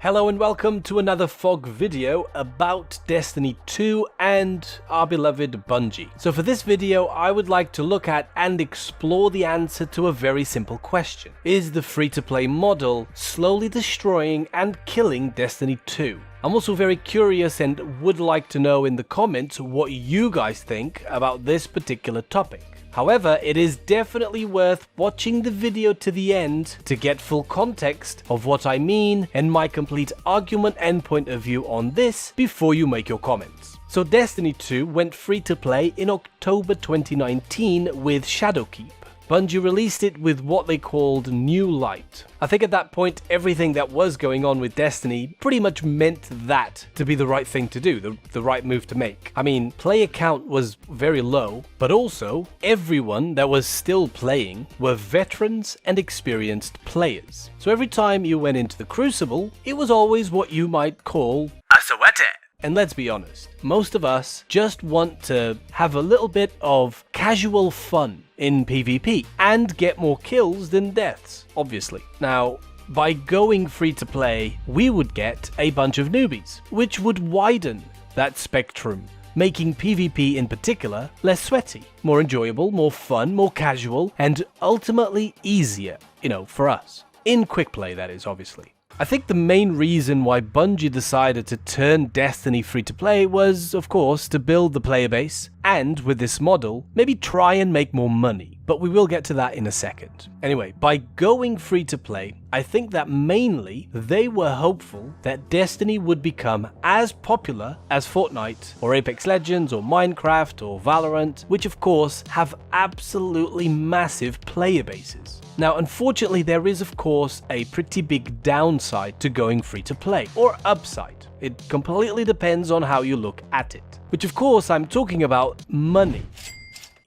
Hello and welcome to another FOG video about Destiny 2 and our beloved Bungie. So for this video, I would like to look at and explore the answer to a very simple question. Is the free-to-play model slowly destroying and killing Destiny 2? I'm also very curious and would like to know in the comments what you guys think about this particular topic. However, it is definitely worth watching the video to the end to get full context of what I mean and my complete argument and point of view on this before you make your comments. So Destiny 2 went free to play in October 2019 with Shadowkeep. Bungie released it with what they called New Light. I think at that point everything that was going on with Destiny pretty much meant that to be the right thing to do, the right move to make. I mean, player count was very low, but also everyone that was still playing were veterans and experienced players. So every time you went into the Crucible, it was always what you might call a sweaty. And let's be honest, most of us just want to have a little bit of casual fun in PvP and get more kills than deaths, obviously. Now, by going free to play, we would get a bunch of newbies, which would widen that spectrum, making PvP in particular less sweaty, more enjoyable, more fun, more casual, and ultimately easier, for us. In quick play, that is, obviously. I think the main reason why Bungie decided to turn Destiny free-to-play was, of course, to build the player base, and with this model, maybe try and make more money, but we will get to that in a second. Anyway, by going free-to-play, I think that mainly they were hopeful that Destiny would become as popular as Fortnite, or Apex Legends, or Minecraft, or Valorant, which of course have absolutely massive player bases. Now, unfortunately, there is of course a pretty big downside to going free to play, or upside. It completely depends on how you look at it. Which of course I'm talking about money.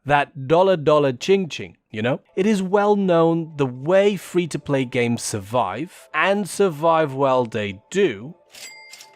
That dollar ching ching, It is well known the way free to play games survive, and survive well they do,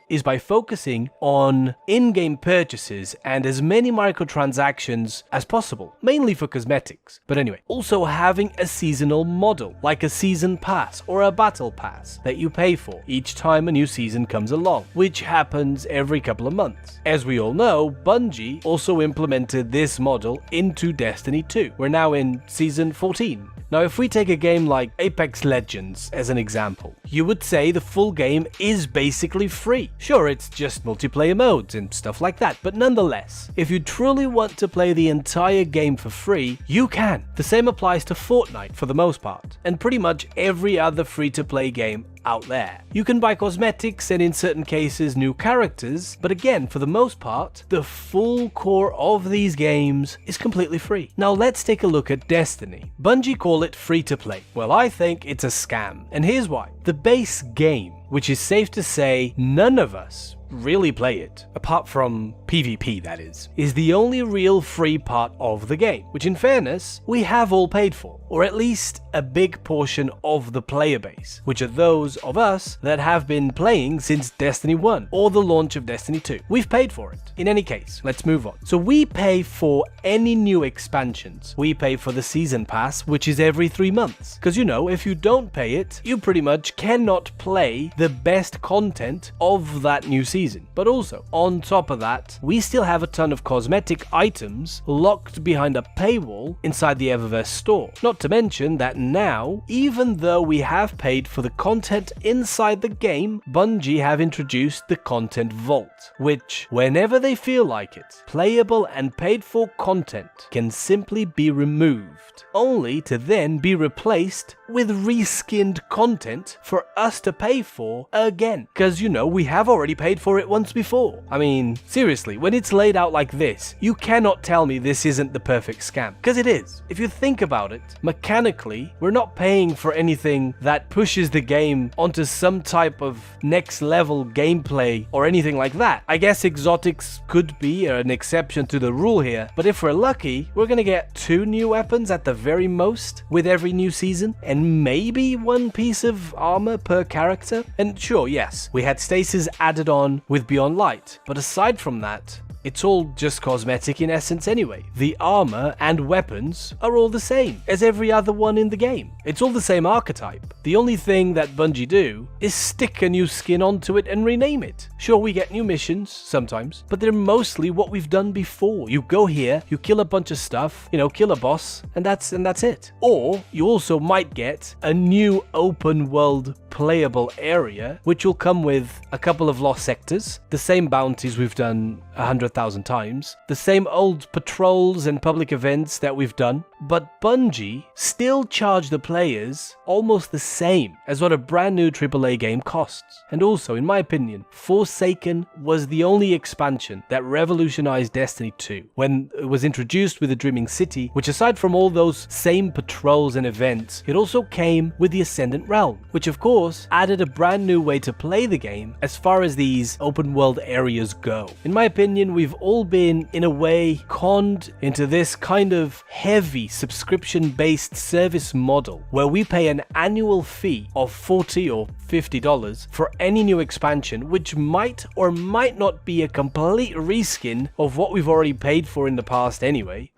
is by focusing on in-game purchases and as many microtransactions as possible, mainly for cosmetics. But anyway, also having a seasonal model, like a season pass or a battle pass that you pay for each time a new season comes along, which happens every couple of months. As we all know, Bungie also implemented this model into Destiny 2. We're now in season 14. Now, if we take a game like Apex Legends as an example, you would say the full game is basically free. Sure, it's just multiplayer modes and stuff like that, but nonetheless, if you truly want to play the entire game for free, you can. The same applies to Fortnite for the most part, and pretty much every other free-to-play game out there. You can buy cosmetics and in certain cases new characters, but again, for the most part, the full core of these games is completely free. Now let's take a look at Destiny. Bungie call it free to play. Well, I think it's a scam, and here's why. The base game, which is safe to say none of us really play it, apart from PvP that is the only real free part of the game, which in fairness, we have all paid for, or at least a big portion of the player base, which are those of us that have been playing since Destiny 1, or the launch of Destiny 2. We've paid for it. In any case, let's move on. So we pay for any new expansions. We pay for the season pass, which is every 3 months. Because if you don't pay it, you pretty much cannot play the best content of that new season. But also, on top of that, we still have a ton of cosmetic items locked behind a paywall inside the Eververse store. Not to mention that now, even though we have paid for the content inside the game, Bungie have introduced the Content Vault, which, whenever they feel like it, playable and paid for content can simply be removed, only to then be replaced with reskinned content for us to pay for again. Because we have already paid for it once before. I mean, seriously, when it's laid out like this, you cannot tell me this isn't the perfect scam, because it is. If you think about it, mechanically, we're not paying for anything that pushes the game onto some type of next level gameplay or anything like that. I guess exotics could be an exception to the rule here, but if we're lucky, we're gonna get 2 new weapons at the very most with every new season, and maybe 1 piece of armor per character. And sure, yes, we had stasis added on with Beyond Light, but aside from that, It's all just cosmetic in essence anyway. The armor and weapons are all the same as every other one in the game. It's all the same archetype. The only thing that Bungie do is stick a new skin onto it and rename it. Sure, we get new missions sometimes, but they're mostly what we've done before. You go here, you kill a bunch of stuff, kill a boss, and that's it. Or you also might get a new open world playable area, which will come with a couple of lost sectors, the same bounties we've done 100,000 times, the same old patrols and public events that we've done, but Bungie still charge the players almost the same as what a brand new AAA game costs. And also, in my opinion, Forsaken was the only expansion that revolutionized Destiny 2 when it was introduced with the Dreaming City, which aside from all those same patrols and events, it also came with the Ascendant Realm, which of course added a brand new way to play the game as far as these open world areas go. In my opinion, we've all been, in a way, conned into this kind of heavy subscription-based service model where we pay an annual fee of $40 or $50 for any new expansion, which might or might not be a complete reskin of what we've already paid for in the past anyway.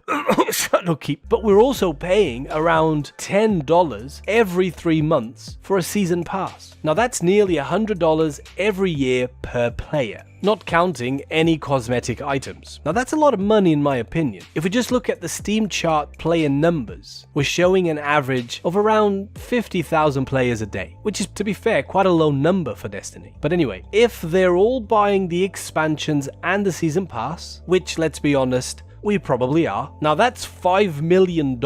Shadowkeep. But we're also paying around $10 every 3 months for a season pass. Now that's nearly $100 every year per player, not counting any cosmetic items. Now that's a lot of money in my opinion. If we just look at the Steam chart player numbers, we're showing an average of around 50,000 players a day, which is, to be fair, quite a low number for Destiny. But anyway, if they're all buying the expansions and the season pass, which, let's be honest, we probably are. Now that's $5 million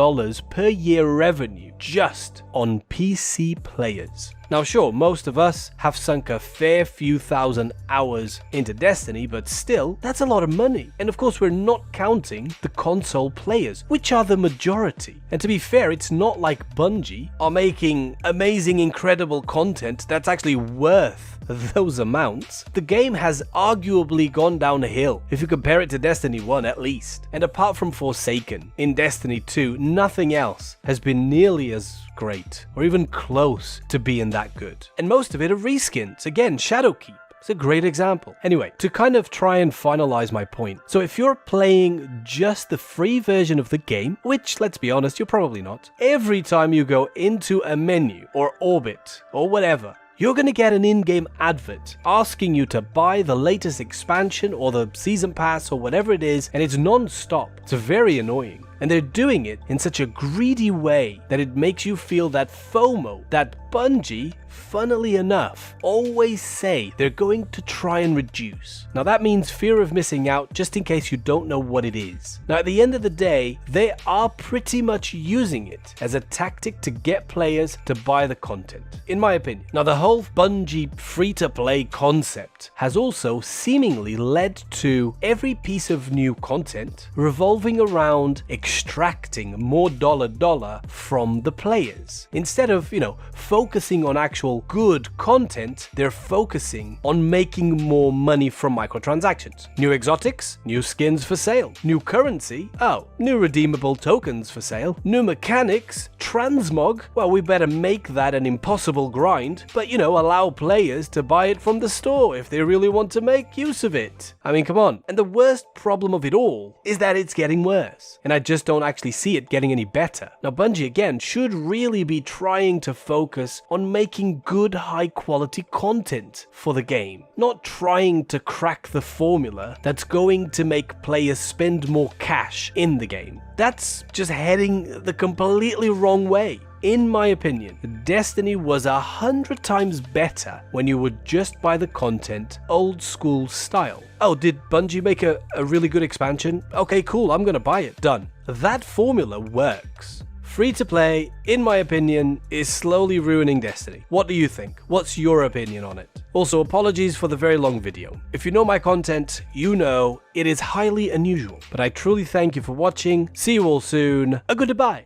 per year revenue just on PC players. Now sure, most of us have sunk a fair few thousand hours into Destiny, but still, that's a lot of money. And of course we're not counting the console players, which are the majority. And to be fair, it's not like Bungie are making amazing, incredible content that's actually worth those amounts. The game has arguably gone down a hill, if you compare it to Destiny 1 at least. And apart from Forsaken, in Destiny 2, nothing else has been nearly as great, or even close to being that good. And most of it are reskins. Again, Shadowkeep. It's a great example. Anyway, to kind of try and finalize my point. So if you're playing just the free version of the game, which, let's be honest, you're probably not, every time you go into a menu or orbit or whatever, you're going to get an in-game advert asking you to buy the latest expansion or the season pass or whatever it is, and it's non-stop. It's very annoying. And they're doing it in such a greedy way that it makes you feel that FOMO that Bungie, funnily enough, always say they're going to try and reduce. Now that means fear of missing out, just in case you don't know what it is. Now at the end of the day, they are pretty much using it as a tactic to get players to buy the content, in my opinion. Now the whole Bungie free-to-play concept has also seemingly led to every piece of new content revolving around extracting more dollar from the players. Instead of, focusing on actual good content, they're focusing on making more money from microtransactions. New exotics, new skins for sale, new currency, new redeemable tokens for sale, new mechanics, transmog, well, we better make that an impossible grind, but allow players to buy it from the store if they really want to make use of it. I mean, come on. And the worst problem of it all is that it's getting worse, and I just don't actually see it getting any better. Now Bungie again should really be trying to focus on making good high quality content for the game, not trying to crack the formula that's going to make players spend more cash in the game. That's just heading the completely wrong way. In my opinion, Destiny was 100 times better when you would just buy the content old school style. Oh, did Bungie make a really good expansion? Okay, cool, I'm gonna buy it. Done. That formula works. Free to play, in my opinion, is slowly ruining Destiny. What do you think? What's your opinion on it? Also, apologies for the very long video. If you know my content, you know it is highly unusual, but I truly thank you for watching. See you all soon. A goodbye.